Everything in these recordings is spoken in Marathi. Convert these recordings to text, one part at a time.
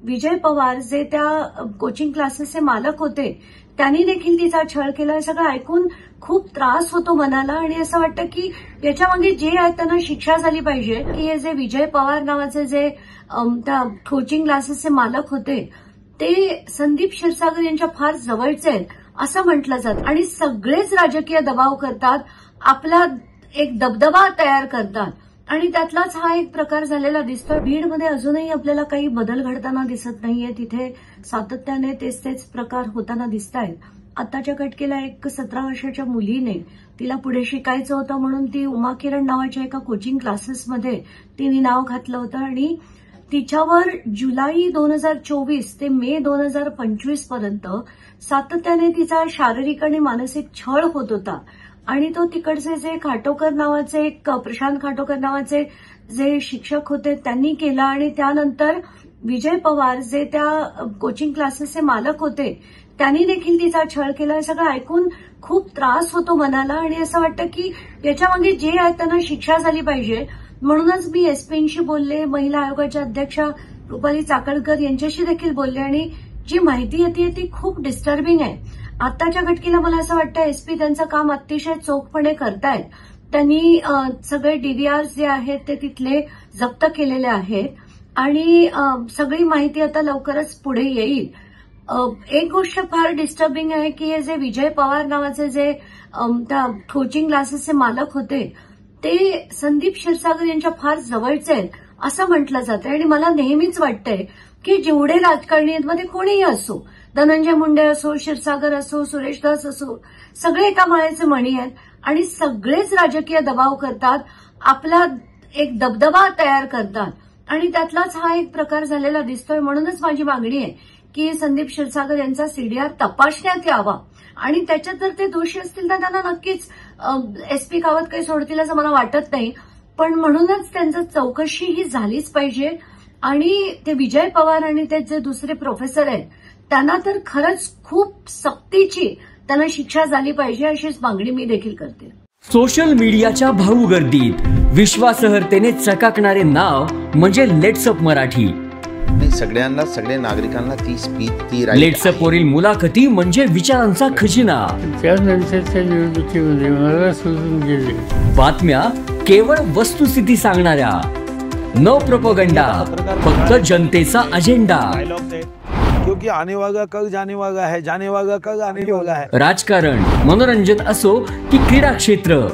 विजय पवार जे त्या कोचिंग क्लासेसचे मालक होते त्यांनी देखील तिचा छळ केला, हे सगळं ऐकून खूप त्रास होतो मनाला आणि असं वाटतं की याच्यामागे जे आहे त्यांना शिक्षा झाली पाहिजे. की हे जे विजय पवार नावाचे जे त्या कोचिंग क्लासेसचे मालक होते ते संदीप क्षीरसागर यांच्या फार जवळचे आहेत असं म्हटलं जातं आणि सगळेच राजकीय दबाव करतात, आपला एक दबदबा तयार करतात आणि त्यातलाच हा एक प्रकार झालेला दिसतो. बीडमध्ये अजूनही आपल्याला काही बदल घडताना दिसत नाहीये, तिथे सातत्याने तेच प्रकार होताना दिसत आहेत. आताच्या घटकेला एक 17 वर्षाच्या मुलीने तिला पुढे शिकायचं होतं म्हणून ती उमा किरण नावाच्या एका कोचिंग क्लासेसमध्ये तिने नाव घातलं होतं आणि तिच्यावर जुलै 2024 ते मे 2025 पर्यंत सातत्याने तिचा शारीरिक आणि मानसिक छळ होत होता आणि तो तिकडचे जे खाटोकर नावाचे प्रशांत खाटोकर नावाचे जे शिक्षक होते त्यांनी केला आणि त्यानंतर विजय पवार जे त्या कोचिंग क्लासेसचे मालक होते त्यांनी देखील तिचा छळ केला, हे सगळं ऐकून खूप त्रास होतो मनाला आणि असं वाटतं की याच्यामागे जे आहे त्यांना शिक्षा झाली पाहिजे. म्हणूनच मी एसपींशी बोलले, महिला आयोगाच्या अध्यक्षा रुपाली चाकणकर यांच्याशी देखील बोलले आणि जी माहिती येते ती खूप डिस्टर्बिंग आहे. आताच्या घटकेला मला असं वाटतं एसपी त्यांचं काम अतिशय चोखपणे करतायत. त्यांनी सगळे डीव्हीआर जे आहेत ते तिथले जप्त केलेले आहेत आणि सगळी माहिती आता लवकरच पुढे येईल. एक गोष्ट फार डिस्टर्बिंग आहे की हे जे विजय पवार नावाचे जे त्या कोचिंग क्लासेसचे मालक होते ते संदीप क्षीरसागर यांच्या फार जवळचे आहेत असं म्हटलं जातं आणि मला नेहमीच वाटतंय की जेवढे राजकारणी आहेत मध्ये कोणीही असो, धनंजय मुंडे असो, क्षीरसागर असो, सुरेश दास असो, सगळे एका माळेचे मणी आहेत आणि सगळेच राजकीय दबाव करतात, आपला एक दबदबा तयार करतात आणि त्यातलाच हा एक प्रकार झालेला दिसतोय. म्हणूनच माझी मागणी आहे की संदीप क्षीरसागर यांचा सीडीआर तपासण्यात यावा आणि त्याच्यात जर ते दोषी असतील तर त्यांना नक्कीच एसपी कावत काही सोडतील असं मला वाटत नाही, पण म्हणूनच त्यांचं चौकशी ही झालीच पाहिजे आणि ते विजय पवार आणि ते जे दुसरे प्रोफेसर आहेत त्यांना तर खरंच खूप सक्तीची त्यांना शिक्षा झाली पाहिजे अशीच मागणी मी देखील करते. सोशल मीडियाच्या भाऊ गर्दीत विश्वासार्हतेने चकाकणारे नाव म्हणजे लेट्सअप मराठी. सगळ्यांना, सगळ्या नागरिकांना ती स्पीच, ती लेट्सअप वरील मुलाखती म्हणजे विचारांचा खजिना. त्यानंतरच्या निवडणुकीमध्ये मला सोडून गेले. बातम्या केवळ वस्तुस्थिती सांगणाऱ्या, न प्रोपगंडा, फक्त जनतेचा अजेंडा. क्योंकि आने वाला कल जाने वाला है, जाने वाला कल आने वाला है. राजकारण, मनोरंजन असो की क्रीडा क्षेत्र,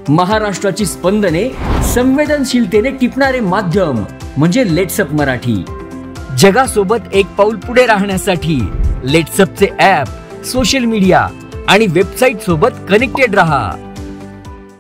महाराष्ट्राची स्पंदने संवेदनशीलतेने टिपणारे माध्यम म्हणजे लेट्सअप मराठी. जगासोबत एक पाऊल पुढे राहण्यासाठी लेट्सअपचे ॲप, सोशल मीडिया आणि वेबसाईट सोबत कनेक्टेड रहा.